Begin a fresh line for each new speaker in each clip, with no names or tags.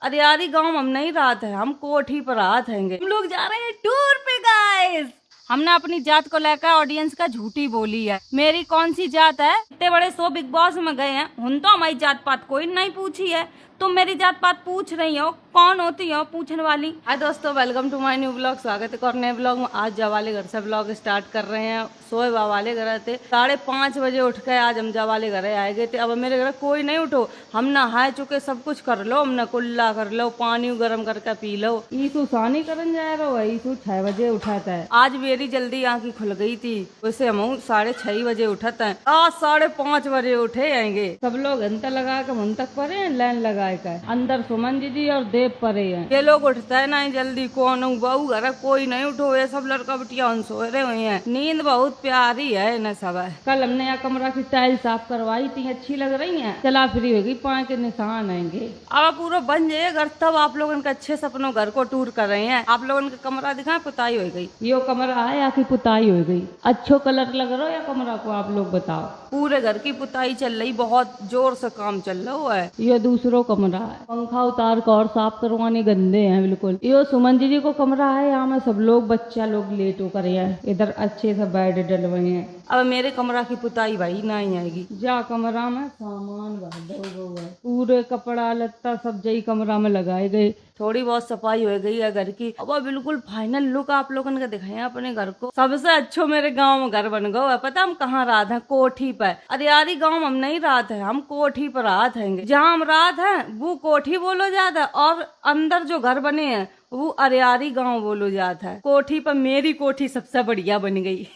अरियारी गांव हम नहीं रात है, हम कोठी पर रात हैंगे। हम लोग जा रहे हैं टूर पे गाइस। हमने अपनी जात को लेकर ऑडियंस का झूठी बोली है। मेरी कौन सी जात है? इतने बड़े शो बिग बॉस में गए हैं, उन तो हमारी जात पात कोई नहीं पूछी है। तुम मेरी जात पात पूछ रही हो, कौन होती हो पूछने वाली? हाय दोस्तों, welcome to my new blog. स्वागत है और नए ब्लॉग में। आज जवाले घर से ब्लॉग स्टार्ट कर रहे हैं। सोए वाले घर थे, 5:30 बजे उठ के आज हम जवाले घर आए गए थे। अब मेरे घर कोई नहीं उठो, हम नहाए चुके, सब कुछ कर लो, हमने कुल्ला कर लो, पानी गर्म करके पी लो। ईसु सानी करन जा रहा है। ईसु 6 बजे उठाता है। आज मेरी जल्दी आंखें खुल गई थी, वैसे हम 6:30 बजे उठता है। आज 5:30 बजे उठे आएंगे। सब लोग घंटा लगा के मन तक पड़े हैं, लाइन लगा कर। अंदर सुमन जी और देव परे हैं। ये लोग उठता है ना जल्दी, कौन बहू घर कोई नहीं उठो। ये सब लड़का बिटिया सो रहे हुए हैं। नींद बहुत प्यारी है न सब है। कल हमने यहाँ कमरा की टाइल साफ करवाई थी, अच्छी लग रही है। चला फ्री होगी, पाए के निशान आएंगे। अब पूरा बन जाए घर, तब आप लोगों के अच्छे सपनों घर को टूर कर रहे हैं। आप लोगों का कमरा दिखाए, पुताई हो गई। यो कमरा है या की पुताई हो गई? अच्छो कलर लग रहा हो या कमरा को, आप लोग बताओ। पूरे घर की पुताई चल रही, बहुत जोर से काम चल रहा है। ये दूसरों कमरा है, पंखा उतार कर और साफ करवाने गंदे हैं बिल्कुल। यो सुमन जी को कमरा है, यहाँ में सब लोग बच्चा लोग लेट होकर हैं। इधर अच्छे से बेड डलवाए हैं। अब मेरे कमरा की पुताई भाई नहीं आएगी। जा कमरा में सामान भर दो है, पूरे कपड़ा लत्ता सब जई कमरा में लगाए गए। थोड़ी बहुत सफाई हो गई है घर की। अब बिल्कुल फाइनल लुक आप लोगों ने दिखाए अपने घर को। सबसे अच्छो मेरे गांव में घर बन गया है। पता हम कहाँ रात है? कोठी पर। अरियारी गांव हम नहीं रात है, हम कोठी पर रात हैंगे। जहाँ हम रात है वो कोठी बोलो जाता है, और अंदर जो घर बने हैं वो अरियारी गांव बोलो जाता है। कोठी पर मेरी कोठी सबसे बढ़िया बन गई।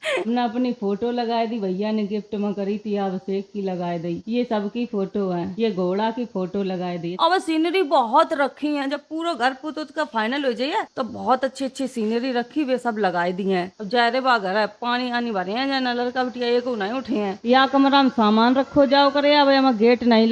हमने अपनी फोटो लगा दी, भैया ने गिफ्ट में करी थी, अभिषेक की लगा दी। ये सबकी फोटो है, ये घोड़ा की फोटो लगा दी। अब सीनरी बहुत रखी है। जब पूरा घर पुत का फाइनल हो जाए तो बहुत अच्छी अच्छी सीनरी रखी वे सब लगाई दी है। अब जायरे बा घर है, पानी आनी भरे हैं, जाना लड़का बिटिया एक नहीं उठे हैं। या कमरा में सामान रखो जाओ करे, अब हमें गेट नहीं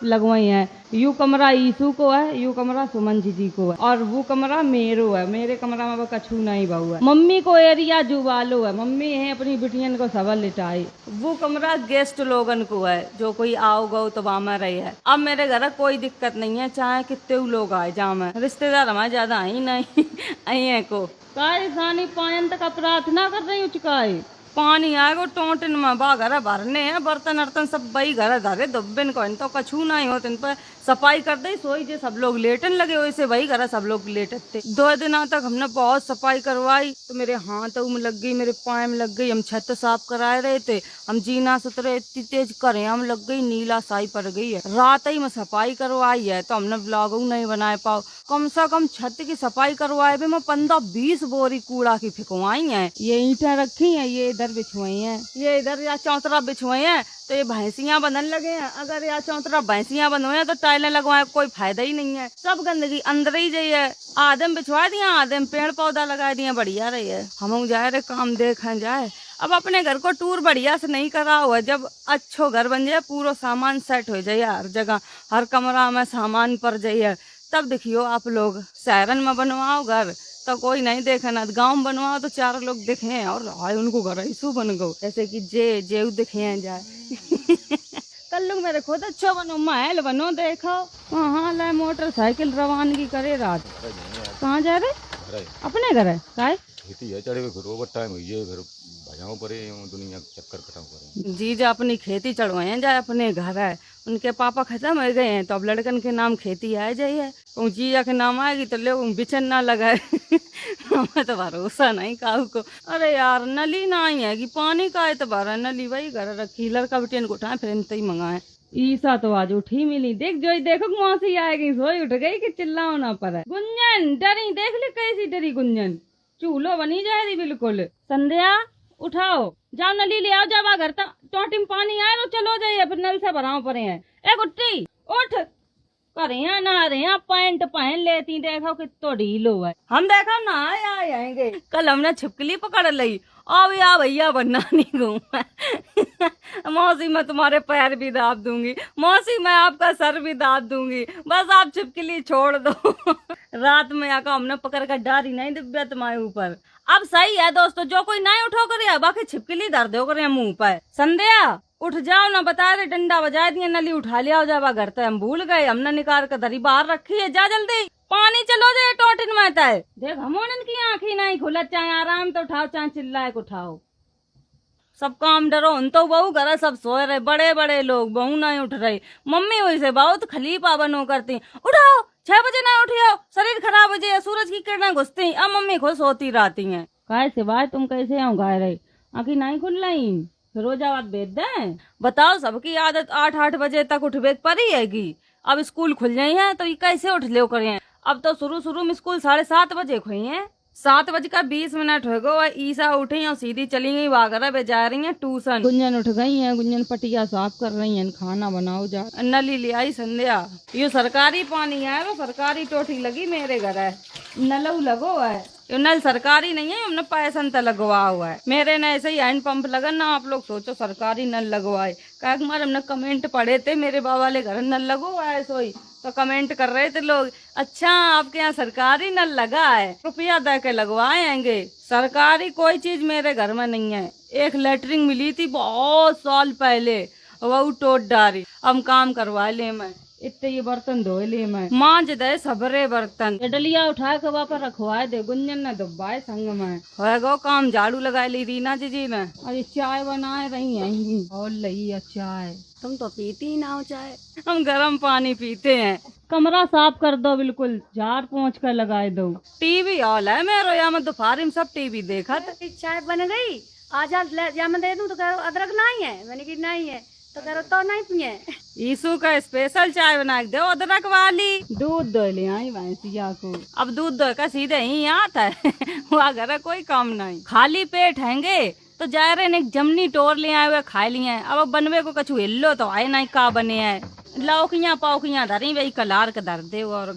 लगवाई है। यू कमरा ईसू को है, यू कमरा सुमन जी को है, और वो कमरा मेरो है। मेरे कमरा में कछू नहीं बहु है। मम्मी को एरिया जुबालो है, मम्मी है अपनी बिटियन को सबल लिटाई। वो कमरा गेस्ट लोगन को है, जो कोई आओ गो तो वहां रही है। अब मेरे घर कोई दिक्कत नहीं है, चाहे कितने लोग आए जा में। रिश्तेदार हमारे ज्यादा आई नहीं आई को सानी पायन तक प्रार्थना कर रही हूँ। चुकाई पानी आएगा टोटन में बा घर भरने हैं, बर्तन अर्तन सब बई घर धरे दुब्बिन को तो कछू नहीं होते। इन पर सफाई कर दे सोई जे सब लोग लेटन लगे, वैसे वही घर सब लोग लेटते। 2 दिनों तक हमने बहुत सफाई करवाई, तो मेरे हाथों में लग गई, मेरे पाए में लग गई। हम छत साफ कराए रहे थे, हम जीना सुतरे इतनी तेज करे हम लग गई, नीला साई पड़ गई है। रात ही में सफाई करवाई है, तो हमने ब्लॉग नहीं बनाए पाओ। कम से कम छत की सफाई करवाए भी मैं 15-20 बोरी कूड़ा की फिकवाई है। ये ईंटें रखी हैं, ये इधर बिछवाई हैं, ये इधर या चौतरा बिछवाई हैं। तो ये भैंसियां बंधन लगे हैं, अगर या चौतरा भैंसियां बंध हुए तो टाइलें लगवाए कोई फायदा ही नहीं है। सब गंदगी अंदर ही जाइए। आदम बिछवा दिया, आदम पेड़ पौधा लगा दिया, बढ़िया रही है। हम जाए रहे काम देखा जाए। अब अपने घर को टूर बढ़िया से नहीं करा हुआ। जब अच्छो घर बन जाए, पूरा सामान सेट हो जाए, हर जगह हर कमरा में सामान पर जाइए, तब देखियो आप लोग। शहरन में बनवाओ घर तो कोई नहीं देखे ना, गाँव में बनवाओ तो 4 लोग देखे और हाय उनको घर ऐसू बन गो, जैसे कि जे देखे जाए। कल लोग मेरे खुद अच्छा बनो, महल बनो, देखो हाँ लाए मोटरसाइकिल रवानगी करे। रात कहाँ जा रहे? अपने घर है काय
खेती है, चढ़े हुए ओवर टाइम हुई है, घर भजाओ परे दुनिया चक्कर कटाओ परे।
जी जा अपनी खेती चढ़वाए हैं, जा अपने घर है। उनके पापा खत्म हो गए हैं, तो अब लड़कन के नाम खेती आ जाइए। जीजा के नाम आएगी तो लोग बिचन ना लगाए। हमें तो भरोसा नहीं काहू को। अरे यार नली नहीं है कि पानी का एतबार है, नली वही घर रखी। लड़का बिटियन को उठाए फिर इनते ही मंगाए। ईसा तो आज उठी मिली, देख जो देखो मौसी आएगी, सोई उठ गई कि चिल्लाओ ना पर। गुंजन डरी, देख ले कैसी डरी गुंजन, चूल्हो बनी जाएगी बिल्कुल। संध्या उठाओ, जाओ नली ले आओ, जब घर तक टोटी में पानी आए तो चलो जाइए, फिर नल से भराओ पड़े हैं। ए गुट्टी उठ करे हैं, नहा रहे हैं, पैंट पहन लेती, देखो कितो ढीलो है। हम देखो नहाए आए आएंगे। कल हमने छिपकली पकड़ ली, अब या भैया बनना नहीं घूमा। मौसी मैं तुम्हारे पैर भी दाब दूंगी, मौसी मैं आपका सर भी दाब दूंगी, बस आप छिपकली छोड़ दो। रात में आकर हमने पकड़ कर डारी नहीं दिव्या तुम्हारे ऊपर। अब सही है दोस्तों, जो कोई नहीं उठो करे बाकी छिपकली धर दो करे मुंह पर। संध्या उठ जाओ ना, बता रहे डंडा बजा दिए, नली उठा लिया हो जावा घर तक, हम भूल गए, हमने निकाल कर धरी बाहर रखी है, जा जल्दी पानी चलो जे टोटिन में तय। देख हमोनन की आंखी नहीं खुलत, चाहे आराम तो उठाओ चाहे चिल्लाए को उठाओ, सब काम डरो। उन तो बहू घर सब सोए रहे, बड़े बड़े लोग, बहू नहीं उठ रही, मम्मी वही से बहुत खलीफा बनो करती, उठाओ 6 बजे ना उठियो, शरीर खराब हो जाए, सूरज की किरणें घुसती, अब मम्मी खुश होती रहती हैं। कैसे भाई तुम कैसे हो गाय रही, आंखी नहीं खुल रही, रोजावाद भेज दें। बताओ सबकी आदत 8-8 बजे तक उठबे पड़ी हैगी, अब स्कूल खुल जाई है तो ये कैसे उठ ले करें। अब तो शुरू में स्कूल 7:30 बजे खुई है, 7:20 हो गो, ईसा उठी और सीधी चली गई वागरा बे जा रही है ट्यूशन। गुंजन उठ गई है, गुंजन पटिया साफ कर रही है, खाना बनाओ जा, नली ले आई संध्या। ये सरकारी पानी है, वो सरकारी टोटी लगी मेरे घर है, नलऊ लगो है, ये नल सरकारी नहीं है, हमने पैसा तो लगवा हुआ है, मेरे न ऐसे ही हैंड पंप लगन ना, आप लोग सोचो सरकारी नल लगवाए। क्या हमने कमेंट पढ़े थे, मेरे बाबा वाले घर नल लगो है सोई, तो कमेंट कर रहे थे लोग, अच्छा आपके यहाँ सरकारी नल लगा है, रुपया दे के लगवाएंगे। सरकारी कोई चीज मेरे घर में नहीं है, एक लेटरिंग मिली थी बहुत साल पहले, वो टोट डारी, अब काम करवा ले मैं, इतने ये बर्तन धो ले मैं, मांझ दे सबरे बर्तन, डलिया उठा के वहाँ पर रखवाए दे, गुंजन ने दुब्बाए संग में होएगो काम, झाड़ू लगा ली रीना जी ने, अरे चाय बनाए रही है और लही चाय, तुम तो पीती ही ना हो चाय, हम गर्म पानी पीते हैं। कमरा साफ कर दो, बिल्कुल झाड़ पोंछ कर लगाए दो, टीवी हॉल है मेरे यहाँ में, दोपहर में सब टीवी देखा।
चाय बन गई, आज या मैं दे दूं तो कह अदरक नहीं है, मैंने कहा नहीं है तो कह तो नहीं पिए,
ईसु का स्पेशल चाय बना के दो अदरक वाली। दूध दो ले आई भैंसिया को, अब दूध दो का सीधे ही आता है वहाँ घर कोई काम नहीं, खाली पेट हैंगे तो जा रहे ने जमनी टोर ले आए हुए खा लिए, अब बनवे को कछु हिल्लो तो आए नहीं का बने है, लौकियां पाउकियां धरी वही कलार के धर दे। और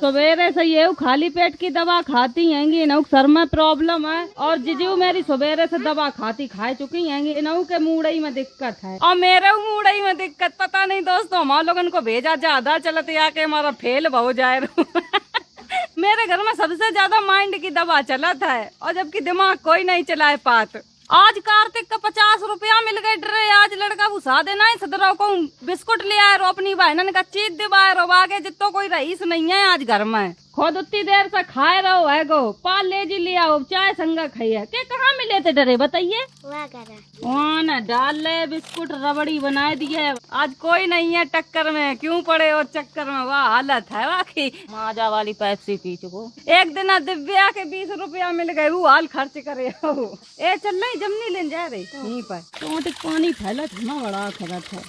सवेरे से ये खाली पेट की दवा खाती हैंगी, नऊ सर में प्रॉब्लम है, और जीजू मेरी सवेरे से दवा खाई चुकी हैंगी, नऊ के मूड़ई में दिक्कत है और मेरे मूड़ई में दिक्कत, पता नहीं दोस्तों हमारे लोगन को भेजा ज्यादा चलते आके हमारा फेल हो जाए मेरे घर में सबसे ज्यादा माइंड की दवा चलत है, और जबकि दिमाग कोई नहीं चलाए पात। आज कार्तिक का 50 रुपया मिल गए ड्रे, आज लड़का घुसा देना है सदरों को, बिस्कुट ले आए रो अपनी बहनन का चीज दिवाए रो, आगे जितो कोई रईस नहीं है आज घर में, खुद उतनी देर से खाए रहो है गो, पाल ले जी ले आओ चाय संगा खाइए के, कहाँ मिले थे डरे बताइए, वहाँ न डाल ले बिस्कुट रबड़ी बनाए दिए, आज कोई नहीं है टक्कर में, क्यों पड़े और चक्कर में, वाह हालत है वाकई। माजा वाली पेप्सी पी चुको, एक दिन दिव्या के 20 रुपया मिल गए, वो हाल खर्च करे ए चल रही जमनी ले जा रही यहीं पर, तो पानी फैला था बड़ा खराब है,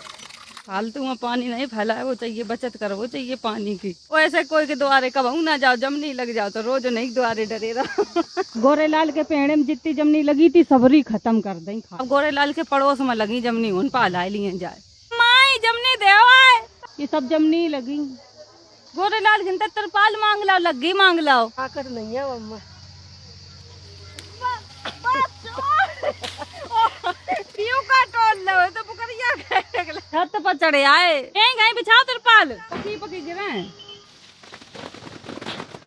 फालतू में पानी नहीं फैलाए, वो चाहिए बचत करो, वो चाहिए पानी की, वो ऐसे कोई के द्वारे कब ना जाओ, जमनी लग जाओ तो रोज नहीं द्वारे डरे रहा गोरेलाल के पेड़े में जितनी जमनी लगी थी सबरी खत्म कर दी, अब गोरेलाल के पड़ोस में लगी जमनी, उन पाला लिए जाए माई जमनी देवा ये सब जमनी लगी, गोरेलाल घंटा तरपाल मांग लाओ, लग्गी मांग लाओ,
आकर नहीं है मम्मा
का टोल लो तो पुकरिया छत पर चढ़े आए, कहीं बिछाओ तिरपाल, पकी गिरे,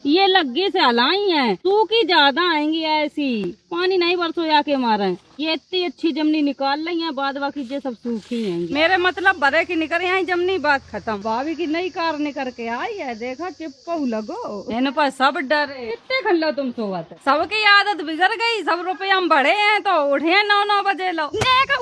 ये लग्गी से हलाई है, सूखी ज्यादा आएंगी ऐसी, पानी नहीं बरसो आके मारे, ये इतनी अच्छी जमनी निकाल रही है, बाद बाकी ये सब सूखी हैं, मेरे मतलब बड़े की निकल आई जमनी, बात खत्म। भाभी की नई कार निकल के आई है, देखा चिपको लगो इन पर सब डरे, कितने खन लो तुम सोवत, सबकी आदत बिगड़ गई, सब रुपया हम बढ़े हैं तो उठे 9-9 बजे लो,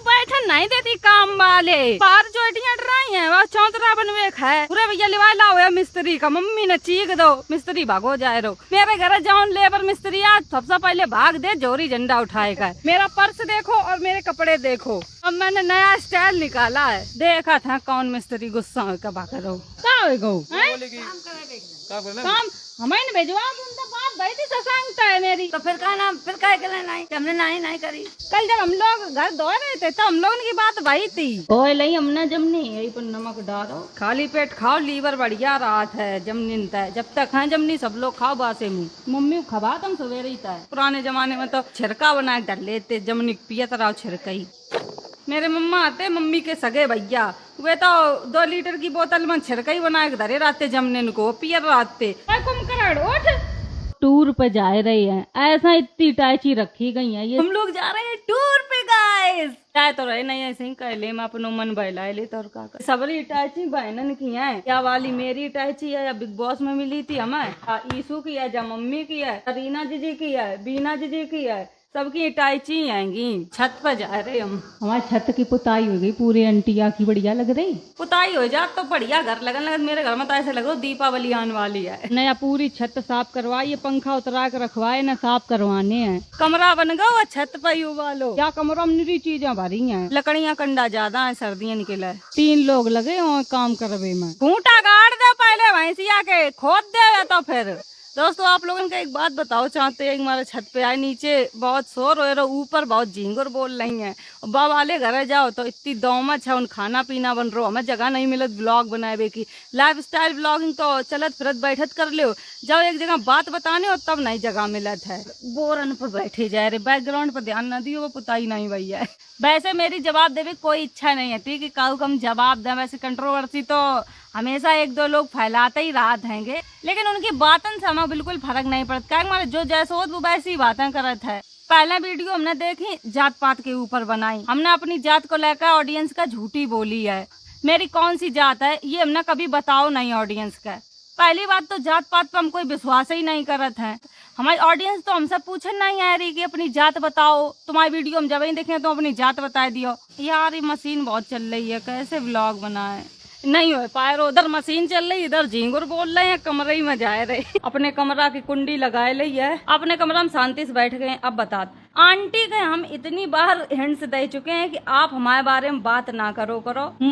बैठन नहीं देती काम वाले, बाहर चोटियां डराई है, वह चौतरा बनवे खाए, पूरे भैया लिवा लाओ मिस्त्री का, मम्मी ने चीख दो, मिस्त्री भागो जाए रो, मेरे घर जाओ लेबर मिस्त्री आज सबसे पहले भाग दे, जोरी झंडा उठाए का, मेरा पर्स देखो और मेरे कपड़े देखो, अब मैंने नया स्टाइल निकाला है, देखा था कौन मिस्त्री गुस्सा हो का भाग रहो, काम हमें भेजवा, बात भाई थी ससंगता है मेरी, तो फिर कहना फिर कह के नहीं हमने नहीं करी, कल जब हम लोग घर धो रहे थे तो हम लोगों की बात भाई थी, कोई नहीं हमने जमनी यही पर नमक डालो, खाली पेट खाओ, लीवर बढ़िया रात है जमनी तय, जब तक है जमनी सब लोग खाओ बासे मुँह, मम्मी खबा तुम सवेरे ही तय, पुराने जमाने में तो छिड़का बना के डर लेते, जमनी पियत रहो छिड़कई, मेरे मम्मा आते मम्मी के सगे भैया, वे तो 2 लीटर की बोतल में छिड़का ही बना के धरे रहते जमने को, पियर रहते, कुमकरण उठ टूर पे जा रहे हैं, ऐसा इतनी अटैची रखी गई है ये। हम लोग जा रहे हैं टूर पे गाइस। चाहे तो रहे नहीं ऐसे ही कह ले, मैं अपनो मन बहला ले तो का सबरी अटैची बहनन की है। क्या वाली मेरी अटैची है या बिग बॉस में मिली थी हमें, ईशू की है, या मम्मी की है, रीना जीजी की है, बीना जीजी की है, सबकी अटैची आएंगी। छत पर जा रहे हम।
हमारी छत की पुताई हो गई पूरे, अंटिया की बढ़िया लग रही।
पुताई हो जा तो बढ़िया घर लगन लगे। मेरे घर में तो ऐसे लग रहा दीपावली आने वाली है।
नया पूरी छत साफ करवाई, पंखा उतरा के रखवाए ना, साफ करवाने हैं।
कमरा बन गया और छत पर ही वालो
क्या कमरा में निरी चीजें भरी हैं।
लकड़ियां कंडा ज्यादा है, सर्दियां निकले।
3 लोग लगे और काम करवे में।
खूंटा गाड़ दे पहले भैंसिया के, खोद दे तो फिर। दोस्तों आप लोगों को एक बात बताओ चाहते हैं, हमारे छत पे आए, नीचे बहुत शोर हो रहा, ऊपर बहुत झींगुर बोल रही हैं। बाबा वाले घर जाओ तो इतनी दौमच है, उन खाना पीना बन रहा, हमें जगह नहीं मिलत ब्लॉग बनाए की। लाइफ स्टाइल ब्लॉगिंग तो चलत फिरत बैठत कर लो, जब एक जगह बात बताने हो तब नहीं जगह मिलत है। बोरन पर बैठे जा रहे, बैकग्राउंड पर ध्यान न दियो, वो पुताई नहीं भैया। वैसे मेरी जवाब देवे कोई इच्छा नहीं है कि काऊ कम जवाब दें। वैसे कंट्रोवर्सी तो हमेशा 1-2 लोग फैलाते ही रात हैंगे, लेकिन उनकी बातन से हमें बिल्कुल फर्क नहीं पड़ता। क्या हमारे जो जैसे हो वो वैसी बातें करत है। पहला वीडियो हमने देखी जात पात के ऊपर बनाई, हमने अपनी जात को लेकर ऑडियंस का झूठी बोली है। मेरी कौन सी जात है ये हमने कभी बताओ नहीं ऑडियंस का। पहली बात तो जात पात पर हम कोई विश्वास ही नहीं करत है। हमारी ऑडियंस तो हमसे पूछे नहीं आ रही कि अपनी जात बताओ। तुम्हारी वीडियो हम जब ही देखें तो अपनी जात बता दियो। यार ये मशीन बहुत चल रही है, कैसे व्लॉग बनाए, नहीं हो पाए। उधर मशीन चल रही, इधर झींगुर बोल रहे हैं, कमरे ही में जा रहे। अपने कमरा की कुंडी लगाए ली है, अपने कमरा में शांति से बैठ गए। अब बता आंटी के हम इतनी बार हिंट्स दे चुके हैं कि आप हमारे बारे में बात ना करो।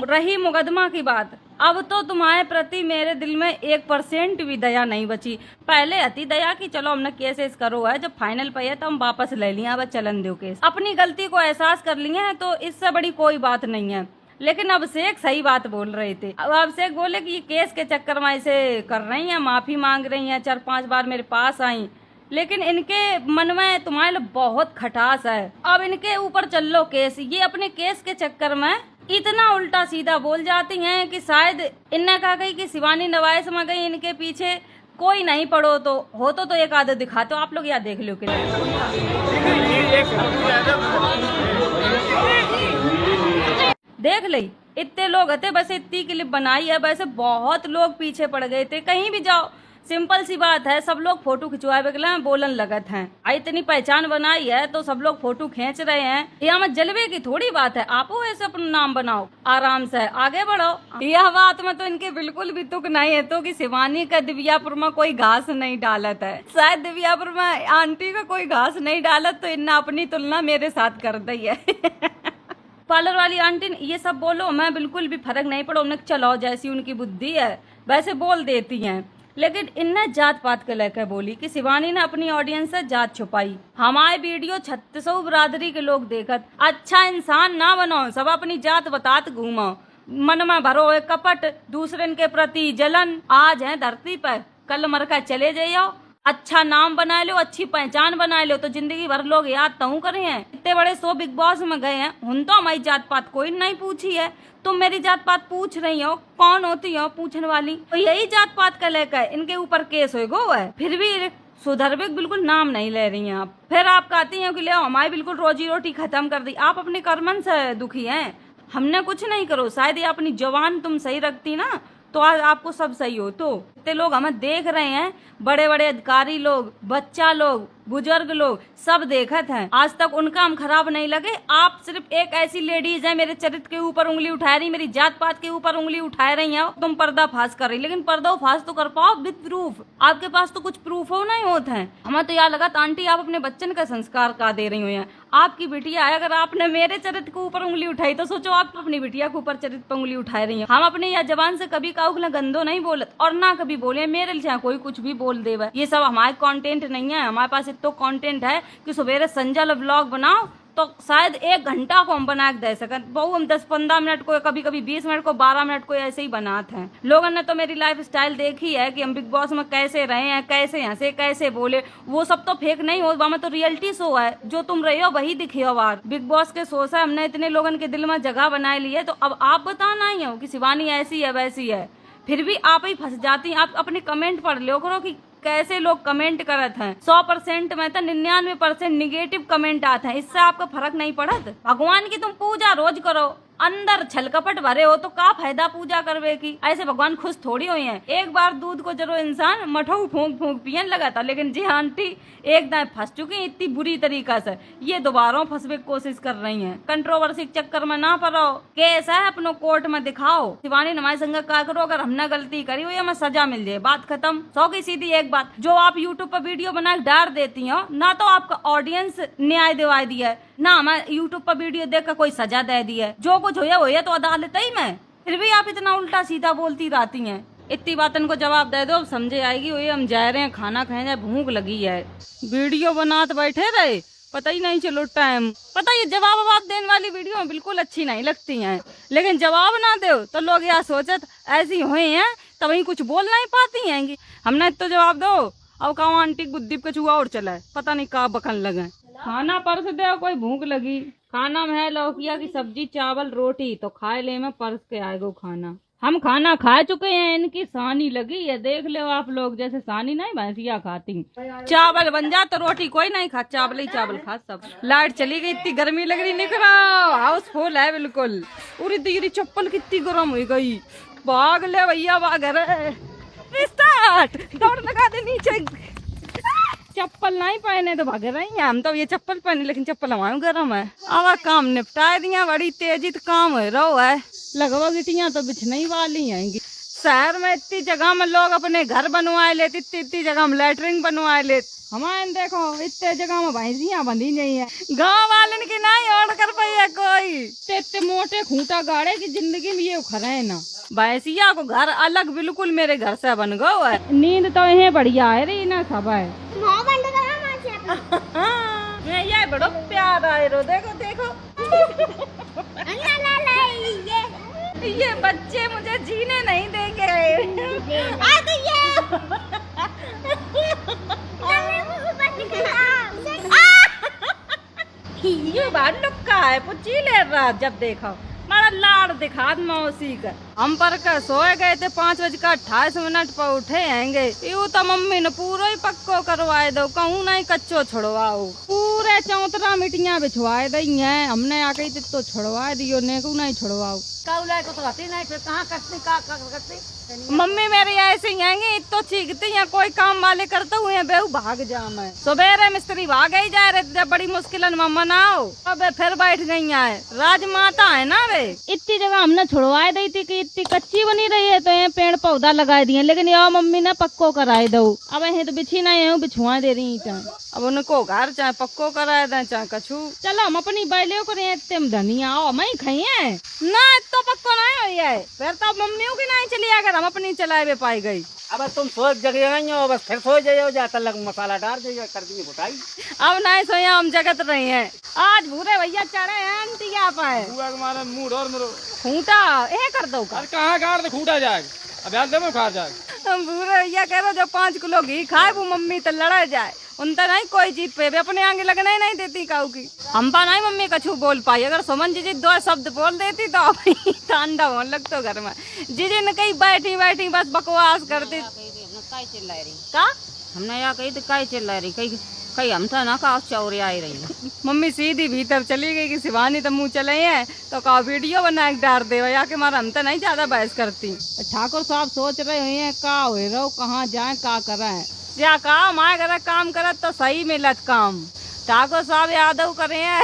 रही मुकदमा की बात, अब तो तुम्हारे प्रति मेरे दिल में 1% भी दया नहीं बची। पहले अति दया की चलो हमने केसेस करो है, जब फाइनल पे है तो हम वापस ले लिया, अब चलन दो केस। अपनी गलती को एहसास कर लिए हैं तो इससे बड़ी कोई बात नहीं है। लेकिन अभिषेक सही बात बोल रहे थे। अब अभिषेक बोले कि ये केस के चक्कर में ऐसे कर रही हैं, माफी मांग रही हैं, 4-5 बार मेरे पास आई, लेकिन इनके मन में तुम्हारे लिए बहुत खटास है। अब इनके ऊपर चल लो केस। ये अपने केस के चक्कर में इतना उल्टा सीधा बोल जाती हैं कि शायद इनने कहा गई कि शिवानी नवाइस में गई, इनके पीछे कोई नहीं पड़ो तो हो तो एक आदत दिखा। तो आप लोग यहाँ देख लो कि देख ली इतने लोग थे, वैसे इतनी क्लिप बनाई है, वैसे बहुत लोग पीछे पड़ गए थे। कहीं भी जाओ सिंपल सी बात है, सब लोग फोटो खिंचवाए बगला बोलन लगत हैं। इतनी पहचान बनाई है तो सब लोग फोटो खींच रहे हैं। यहाँ में जलवे की थोड़ी बात है, आप ऐसे अपना नाम बनाओ, आराम से आगे बढ़ो। यह बात में तो इनके बिल्कुल भी तुक नहीं है तो कि शिवानी का दिव्यापुर में कोई घास नहीं डालत है। शायद दिव्यापुर में आंटी का कोई घास नहीं डालत तो इन्हें अपनी तुलना मेरे साथ कर दी है। पार्लर वाली आंटी ये सब बोलो, मैं बिल्कुल भी फर्क नहीं पड़ा, उन्हें चलो जैसी उनकी बुद्धि है वैसे बोल देती हैं। लेकिन इनने जात पात के लेकर बोली कि शिवानी ने अपनी ऑडियंस से जात छुपाई। हमारे वीडियो 3600 बिरादरी के लोग देखत, अच्छा इंसान ना बनो, सब अपनी जात बतात घूमो, मन में भरो एक कपट, दूसरे के प्रति जलन। आज है धरती पर, कल मर कर चले जाइयो। अच्छा नाम बना लो, अच्छी पहचान बना लो तो जिंदगी भर लोग याद तू करे हैं। इतने बड़े 100 बिग बॉस में गए हैं, उन तो हमारी जात पात कोई नहीं पूछी है। तुम मेरी जात पात पूछ रही हो, कौन होती हो पूछने वाली? तो यही जात पात का लेकर इनके ऊपर केस हो गो है, फिर भी सुधरवे बिल्कुल नाम नहीं ले रही हैं आप। फिर आप कहती हैं कि ले हमारी बिल्कुल रोजी रोटी खत्म कर दी। आप अपने कर्मन से दुखी हैं, हमने कुछ नहीं करो। शायद ये अपनी जवान तुम सही रखती ना तो आज आपको सब सही हो। तो इतने लोग हमें देख रहे हैं, बड़े बड़े अधिकारी लोग, बच्चा लोग, बुजुर्ग लोग सब देखत हैं, आज तक उनका हम खराब नहीं लगे। आप सिर्फ एक ऐसी लेडीज है मेरे चरित्र के ऊपर उंगली उठा रही, मेरी जात पात के ऊपर उंगली उठा रही हैं, तुम पर्दाफाश कर रही। लेकिन पर्दाफाश तो कर पाओ विद प्रूफ, आपके पास तो कुछ प्रूफ हो नहीं होते हैं। हमें तो यार लगा आंटी आप अपने बच्चन का संस्कार का दे रही हो। आपकी बिटिया है, अगर आपने मेरे चरित्र के ऊपर उंगली उठाई तो सोचो आप अपनी बिटिया के ऊपर चरित्र पर उंगली उठा रही हो। हम अपने या जवान से कभी काउगला गंदो नहीं बोलत और ना कभी बोले मेरे लिए कोई कुछ भी बोल देवे। ये सब हमारे कंटेंट नहीं है। हमारे पास इतना कंटेंट है कि सवेरे संजल व्लॉग बनाओ तो शायद 1 घंटा को हम बना के दे सकते। बहु हम 10-15 मिनट को, कभी कभी 20 मिनट को, 12 मिनट को ऐसे ही बनाते हैं। लोगों ने तो मेरी लाइफ स्टाइल देखी है कि हम बिग बॉस में कैसे रहे हैं, कैसे हंसे, कैसे बोले। वो सब तो फेक नहीं हो, वहाँ तो रियलिटी शो है, जो तुम रहे हो वही दिखे हो। बार बिग बॉस के शो से हमने इतने लोगों के दिल में जगह बनाए ली है, तो अब आप बताना ही हो कि शिवानी ऐसी है वैसी है, फिर भी आप ही फंस जाती हैं। आप अपने कमेंट पढ़ लो करो कि कैसे लोग कमेंट करत हैं। 100% में तो 99% निगेटिव कमेंट आते हैं। इससे आपको फर्क नहीं पड़त। भगवान की तुम पूजा रोज करो, अंदर छलकपट भरे हो तो का फायदा पूजा करवे की। ऐसे भगवान खुश थोड़ी हुए हैं। एक बार दूध को जरो इंसान मठऊ फूंक फूंक पियन लगा था, लेकिन जी आंटी एक दाएं फंस चुकी इतनी बुरी तरीका से, ये दोबारा फंसवे की कोशिश कर रही हैं। कंट्रोवर्सी के चक्कर में ना पड़ो, केस है अपनो कोर्ट में दिखाओ। शिवानी नमाज संग क्या करो, अगर हमने गलती करी हुई हमें सजा मिल जाए, बात खत्म। सौ की सीधी एक बात, जो आप यूट्यूब पर वीडियो बना के डाल देती हो ना, तो आपका ऑडियंस न्याय दिवा दिया है ना, हमें यूट्यूब पर वीडियो देख कर कोई सजा दे दी है। जो कुछ होया तो अदालत ही में, फिर भी आप इतना उल्टा सीधा बोलती रहती हैं। इतनी बातन को जवाब दे दो, अब समझे आएगी। वही हम जा रहे हैं खाना खाए जाए, भूख लगी है। वीडियो बनाते बैठे रहे, पता ही नहीं चलो टाइम। पता ये जवाब देने वाली वीडियो बिल्कुल अच्छी नहीं लगती हैं, लेकिन जवाब ना दो तो लोग यह सोचत ऐसी हुई हैं तो वही कुछ बोल नहीं पाती हैं। हमने तो जवाब दो, अब कहो आंटी गुद्दीप का चूहा और चला है, पता नहीं कहाँ बखन लगे। खाना परस दे, कोई भूख लगी। खाना में है लौकिया की सब्जी, चावल, रोटी, तो खाए ले में परस के आएगा खाना। हम खाना खा चुके हैं, इनकी सानी लगी है, देख लो आप लोग। जैसे सानी नहीं भैंसिया खाती। चावल बन जा तो रोटी कोई नहीं खा, चावल ही चावल खा सब। लाइट चली गई, इतनी गर्मी लग रही, निकल हाउस फुल है बिल्कुल। उरी तेरी चप्पल कितनी गर्म हो गई, भाग ले भैया भाग रे। स्टार्ट, दौड़ लगा दे नीचे। चप्पल नहीं पहने तो भाग रही हैं हम, तो ये चप्पल पहने, लेकिन चप्पल हमारे गर्म है। अब काम निपटा दिया, बड़ी तेजी काम हो रहा है। लगवा गिटियां तो बिछने वाली हैं। शहर में इतनी जगह में लोग अपने घर बनवाए लेते, इतनी जगह में लैटरिन बनवाए लेते। हमारे देखो इतने जगह में भैंसियां बंधी नहीं है, गाँव वाले की नहीं ओढ़ कर पाई है कोई। इतने मोटे खूंटा गाड़े की जिंदगी में ये उखड़े है ना। भैंसिया को घर अलग बिल्कुल मेरे घर से बन गो है। नींद तो यही बढ़िया है रे ना, सब है। ये बड़ो प्यार आए रो, देखो देखो। ये बच्चे मुझे जीने नहीं देंगे। ये बात लुक्का है, पुच्ची ले रहा जब देखो। हमारा लाड़ दिखा मौसी का। हम पर का सोए गए थे 5:28 पर उठे हैंगे। यू तो मम्मी ने पूरा ही पक्को करवाए दो, कहूँ नहीं कच्चो छोड़वाओ। पूरे चौतरा मिटियां बिछवाए दी हैं, हमने आके तो छोड़वा दियो, नेकू नहीं छोड़वाओ।
को तो आती नहीं, फिर कहाँ करती।
मम्मी मेरी ऐसी हैं, तो चीखती हैं, कोई काम वाले करते हुए बेहू भाग जा। मैं सुबेरे मिस्त्री भाग ही जा रहे, जब बड़ी मुश्किल मनाओ, अब फिर बैठ गई है। राजमाता है ना वे।
इतनी जगह हमने छुड़वाए दी थी कि इतनी कच्ची बनी रही है, तो ये पेड़ पौधा लगाए दिए, लेकिन ये मम्मी ने पक्को कराए दो। अब यही तो बिछी नहीं है, बिछुआ दे रही है।
अब उनको घर चाहे पक्को कराए दे चाहे कछू।
चलो हम अपनी बैलियों को धनिया आओ मैं खाइए
ना, तो पक्को नहीं है, फिर तो मम्मियों की नहीं चली, अगर हम अपनी चलाए भी पाई गई।
अब तुम सो जगह नहीं हो, बस फिर सो जाओ, जाता लग मसाला डाल दे कर दी घुटाई।
अब नहीं सोया, हम जगत रही हैं। आज भूरे भैया चढ़े हैं आंटी क्या पाए
मूड और मरो
खूंटा ये कर दो का।
कहाँ काट दे खूंटा जाए, अब याद दे खा जाए।
हम भूरे भैया कह रहे जो 5 किलो घी खाए वो मम्मी तो लड़ा जाए, उनता नहीं कोई जीत पे, अपने आगे लगना ही नहीं देती काऊ की। हम पा नहीं मम्मी कछू बोल पाई, अगर सुमन जी 2 शब्द बोल देती तो ठंडा होने लगता घर में। जीजी ने कहीं बैठी बैठी बस बकवास करती। का
हमने यहाँ कही तो काई चिल्ला रही, कहीं हम था ना का चौरे आई रही।
मम्मी सीधी भीतर चली गई कि शिवानी तो मुँह चले हैं तो का वीडियो बना के डाल दे, या के मारा हम तो नहीं ज्यादा बहस करती।
ठाकुर साहब सोच रहे हैं का हो रहो, कहाँ जाए का करे।
या काम आए करे काम करत तो सही मिलत काम। ठाकुर साहब यादव करे हैं।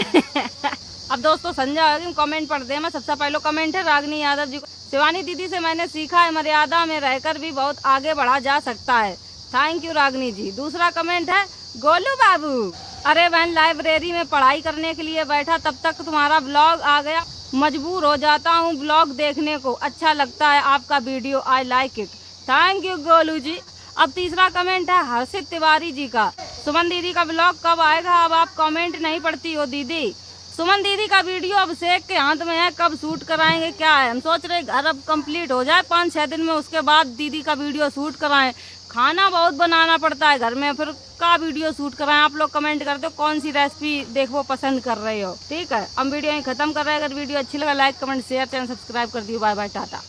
अब दोस्तों संजय कमेंट पढ़ दे। मैं सबसे पहले कमेंट है रागनी यादव जी को। शिवानी दीदी से मैंने सीखा है मर्यादा में रहकर भी बहुत आगे बढ़ा जा सकता है। थैंक यू रागनी जी। दूसरा कमेंट है गोलू बाबू, अरे बहन लाइब्रेरी में पढ़ाई करने के लिए बैठा तब तक तुम्हारा ब्लॉग आ गया, मजबूर हो जाता हूँ ब्लॉग देखने को, अच्छा लगता है आपका video, I like it. Thank you Golu ji. अब तीसरा कमेंट है हर्षित तिवारी जी का। सुमन दीदी का ब्लॉग कब आएगा, अब आप कमेंट नहीं पढ़ती हो दीदी। सुमन दीदी का वीडियो अभिषेक के हाथ में है, कब शूट कराएंगे क्या है। हम सोच रहे घर अब कंप्लीट हो जाए 5-6 दिन में, उसके बाद दीदी का वीडियो शूट कराएं। खाना बहुत बनाना पड़ता है घर में, फिर का वीडियो शूट कराएं। आप लोग कमेंट करते हो कौन सी रेसिपी देखो पसंद कर रहे हो। ठीक है, हम वीडियो यहीं खत्म कर रहे हैं। अगर वीडियो अच्छी लगा like comment share channel subscribe कर दियो। Bye bye Tata.